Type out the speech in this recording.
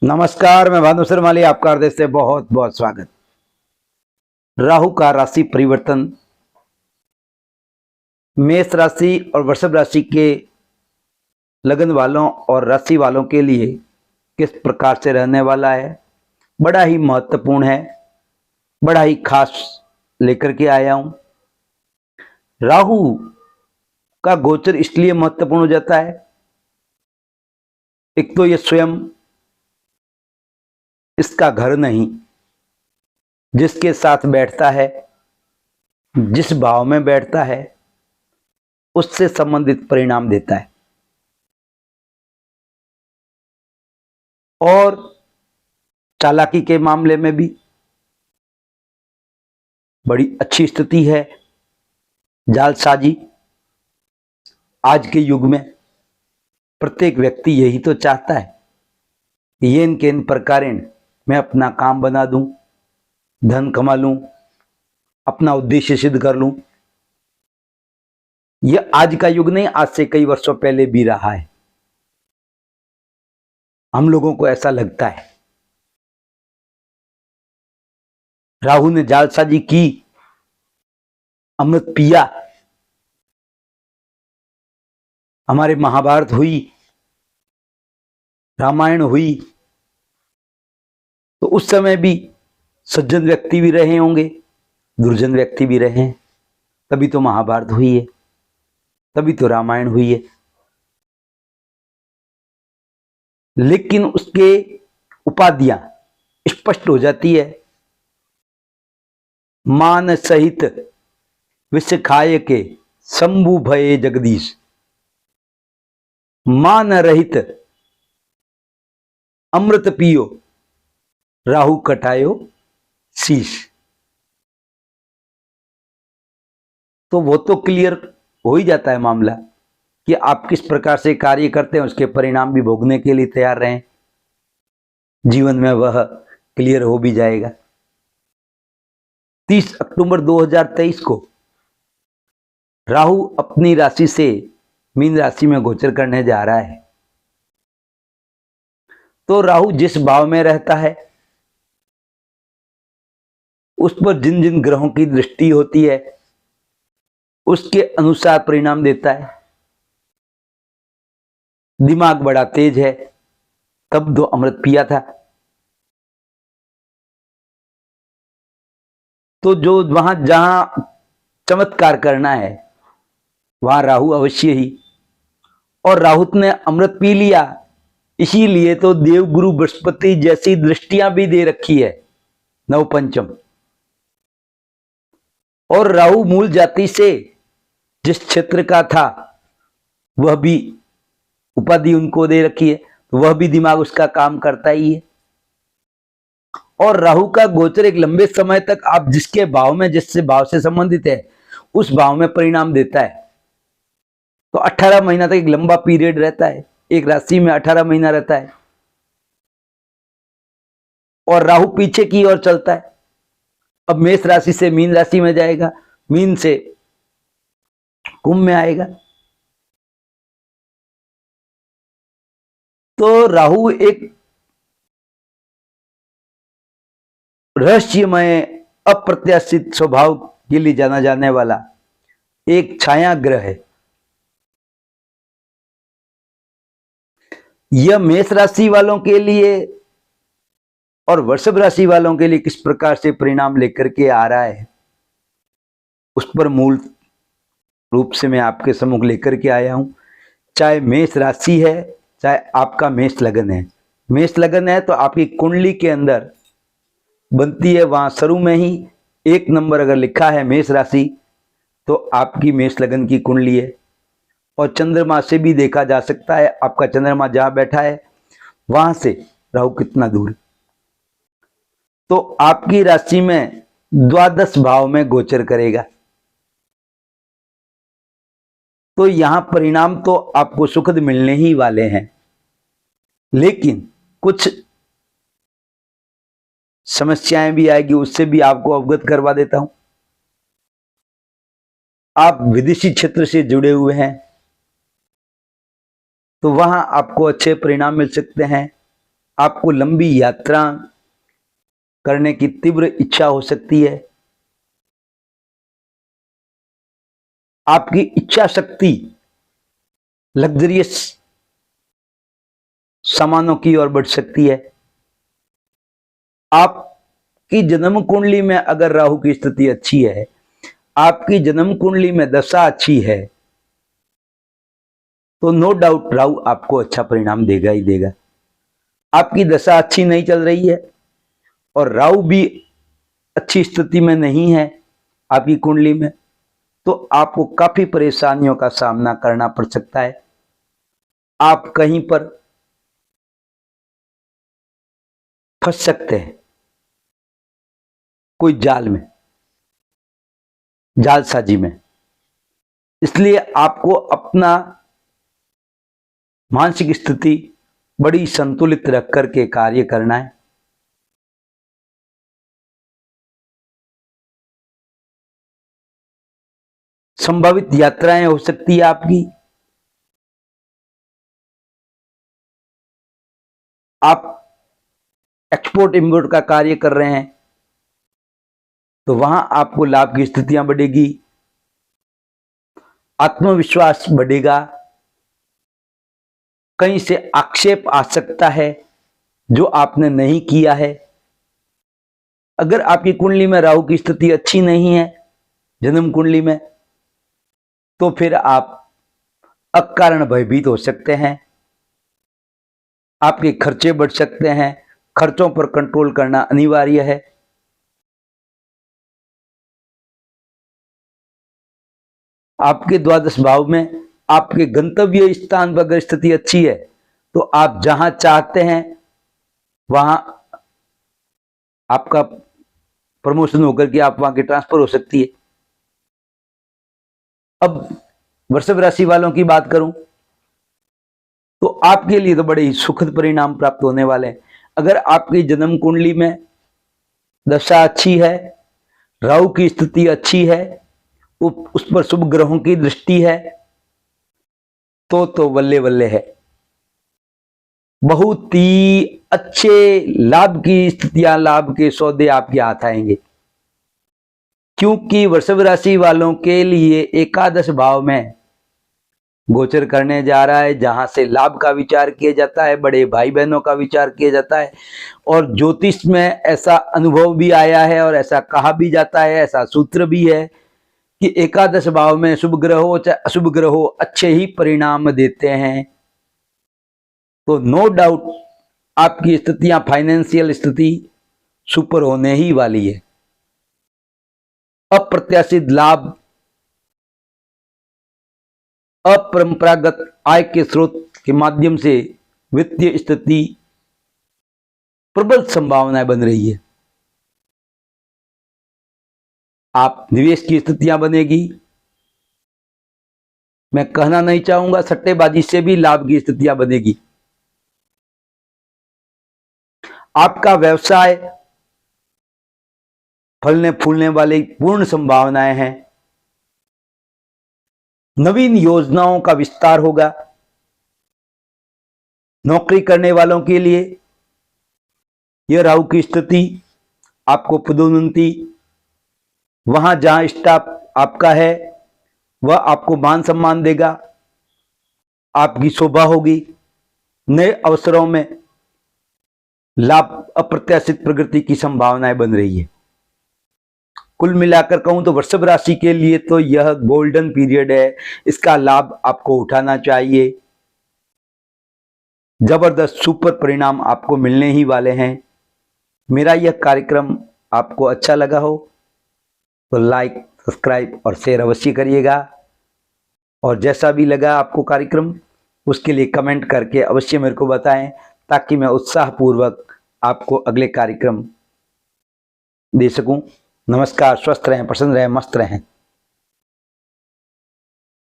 नमस्कार, मैं भानु शर्माली, आपका हृदय से बहुत बहुत स्वागत। राहु का राशि परिवर्तन मेष राशि और वृषभ राशि के लगन वालों और राशि वालों के लिए किस प्रकार से रहने वाला है, बड़ा ही महत्वपूर्ण है, बड़ा ही खास लेकर के आया हूं। राहु का गोचर इसलिए महत्वपूर्ण हो जाता है, एक तो ये स्वयं इसका घर नहीं, जिसके साथ बैठता है, जिस भाव में बैठता है, उससे संबंधित परिणाम देता है। और चालाकी के मामले में भी बड़ी अच्छी स्थिति है। जालसाजी आज के युग में प्रत्येक व्यक्ति यही तो चाहता है कि ये इनके इन प्रकारेण मैं अपना काम बना दूं, धन कमा लूं, अपना उद्देश्य सिद्ध कर लूं। यह आज का युग नहीं, आज से कई वर्षों पहले भी रहा है। हम लोगों को ऐसा लगता है। राहु ने जालसाजी की, अमृत पिया, हमारे महाभारत हुई, रामायण हुई, तो उस समय भी सज्जन व्यक्ति भी रहे होंगे, दुर्जन व्यक्ति भी रहे हैं, तभी तो महाभारत हुई है, तभी तो रामायण हुई है। लेकिन उसके उपाधियां स्पष्ट हो जाती है। मान सहित विष खाए के शंभु भये जगदीश, मान रहित अमृत पियो राहु कटायो शीश। तो वो तो क्लियर हो ही जाता है मामला कि आप किस प्रकार से कार्य करते हैं, उसके परिणाम भी भोगने के लिए तैयार रहें। जीवन में वह क्लियर हो भी जाएगा। 30 अक्टूबर 2023 को राहु अपनी राशि से मीन राशि में गोचर करने जा रहा है। तो राहु जिस भाव में रहता है, उस पर जिन जिन ग्रहों की दृष्टि होती है, उसके अनुसार परिणाम देता है। दिमाग बड़ा तेज है, तब तो अमृत पिया था। तो जो वहां जहां चमत्कार करना है, वहां राहु अवश्य ही। और राहु ने अमृत पी लिया, इसीलिए तो देवगुरु बृहस्पति जैसी दृष्टियां भी दे रखी है, नवपंचम। और राहु मूल जाति से जिस क्षेत्र का था, वह भी उपाधि उनको दे रखी है, तो वह भी दिमाग उसका काम करता ही है। और राहु का गोचर एक लंबे समय तक आप जिसके भाव में, जिससे भाव से संबंधित है, उस भाव में परिणाम देता है। तो 18 महीना तक एक लंबा पीरियड रहता है, एक राशि में 18 महीना रहता है। और राहु पीछे की ओर चलता है। अब मेष राशि से मीन राशि में जाएगा, मीन से कुंभ में आएगा। तो राहु एक रहस्यमय, अप्रत्याशित स्वभाव के लिए जाना जाने वाला एक छाया ग्रह है। यह मेष राशि वालों के लिए और वृषभ राशि वालों के लिए किस प्रकार से परिणाम लेकर के आ रहा है, उस पर मूल रूप से मैं आपके सम्मुख लेकर के आया हूं। चाहे मेष राशि है, चाहे आपका मेष लगन है। मेष लगन है तो आपकी कुंडली के अंदर बनती है, वहां शुरू में ही 1 नंबर अगर लिखा है मेष राशि, तो आपकी मेष लगन की कुंडली है। और चंद्रमा से भी देखा जा सकता है, आपका चंद्रमा जहां बैठा है वहां से राहु कितना दूर। तो आपकी राशि में द्वादश भाव में गोचर करेगा। तो यहां परिणाम तो आपको सुखद मिलने ही वाले हैं। लेकिन कुछ समस्याएं भी आएगी, उससे भी आपको अवगत करवा देता हूं। आप विदेशी क्षेत्र से जुड़े हुए हैं, तो वहां आपको अच्छे परिणाम मिल सकते हैं। आपको लंबी यात्रा करने की तीव्र इच्छा हो सकती है। आपकी इच्छा शक्ति लग्जरियस सामानों की ओर बढ़ सकती है। आपकी जन्म कुंडली में अगर राहु की स्थिति अच्छी है, आपकी जन्म कुंडली में दशा अच्छी है, तो नो डाउट राहु आपको अच्छा परिणाम देगा ही देगा। आपकी दशा अच्छी नहीं चल रही है और राहु भी अच्छी स्थिति में नहीं है आपकी कुंडली में, तो आपको काफी परेशानियों का सामना करना पड़ सकता है। आप कहीं पर फंस सकते हैं, कोई जाल में, जालसाजी में। इसलिए आपको अपना मानसिक स्थिति बड़ी संतुलित रख करके कार्य करना है। संभावित यात्राएं हो सकती है आपकी। आप एक्सपोर्ट इंपोर्ट का कार्य कर रहे हैं तो वहां आपको लाभ की स्थितियां बढ़ेगी, आत्मविश्वास बढ़ेगा। कहीं से आक्षेप आ सकता है जो आपने नहीं किया है। अगर आपकी कुंडली में राहु की स्थिति अच्छी नहीं है जन्म कुंडली में, तो फिर आप अकारण भयभीत हो सकते हैं। आपके खर्चे बढ़ सकते हैं। खर्चों पर कंट्रोल करना अनिवार्य है। आपके द्वादश भाव में आपके गंतव्य स्थान पर अगर स्थिति अच्छी है तो आप जहां चाहते हैं वहां आपका प्रमोशन होकर के आप वहां की ट्रांसफर हो सकती है। अब वृषभ राशि वालों की बात करूं तो आपके लिए तो बड़े ही सुखद परिणाम प्राप्त होने वाले हैं। अगर आपकी जन्म कुंडली में दशा अच्छी है, राहु की स्थिति अच्छी है, उस पर शुभ ग्रहों की दृष्टि है, तो बल्ले बल्ले है। बहुत ही अच्छे लाभ की स्थितियां, लाभ के सौदे आपके हाथ आएंगे, क्योंकि वृषभ राशि वालों के लिए एकादश भाव में गोचर करने जा रहा है, जहां से लाभ का विचार किया जाता है, बड़े भाई बहनों का विचार किया जाता है। और ज्योतिष में ऐसा अनुभव भी आया है और ऐसा कहा भी जाता है, ऐसा सूत्र भी है कि एकादश भाव में शुभ ग्रह हो चाहे अशुभ ग्रह हो, अच्छे ही परिणाम देते हैं। तो नो डाउट आपकी स्थितियां, फाइनेंशियल स्थिति सुपर होने ही वाली है। अप्रत्याशित लाभ, अपरंपरागत आय के स्रोत के माध्यम से वित्तीय स्थिति प्रबल संभावनाएं बन रही है। आप निवेश की स्थितियां बनेगी। मैं कहना नहीं चाहूंगा सट्टेबाजी से भी लाभ की स्थितियां बनेगी। आपका व्यवसाय फलने फूलने वाली पूर्ण संभावनाएं हैं। नवीन योजनाओं का विस्तार होगा। नौकरी करने वालों के लिए यह राहु की स्थिति आपको पदोन्नति, वहां जहां स्टाफ आपका है वह आपको मान सम्मान देगा, आपकी शोभा होगी। नए अवसरों में लाभ, अप्रत्याशित प्रगति की संभावनाएं बन रही है। कुल मिलाकर कहूं तो वृषभ राशि के लिए तो यह गोल्डन पीरियड है। इसका लाभ आपको उठाना चाहिए। जबरदस्त सुपर परिणाम आपको मिलने ही वाले हैं। मेरा यह कार्यक्रम आपको अच्छा लगा हो तो लाइक, सब्सक्राइब और शेयर अवश्य करिएगा। और जैसा भी लगा आपको कार्यक्रम, उसके लिए कमेंट करके अवश्य मेरे को बताएं, ताकि मैं उत्साहपूर्वक आपको अगले कार्यक्रम दे सकूं। नमस्कार, स्वस्थ रहें, प्रसन्न रहें, मस्त रहें।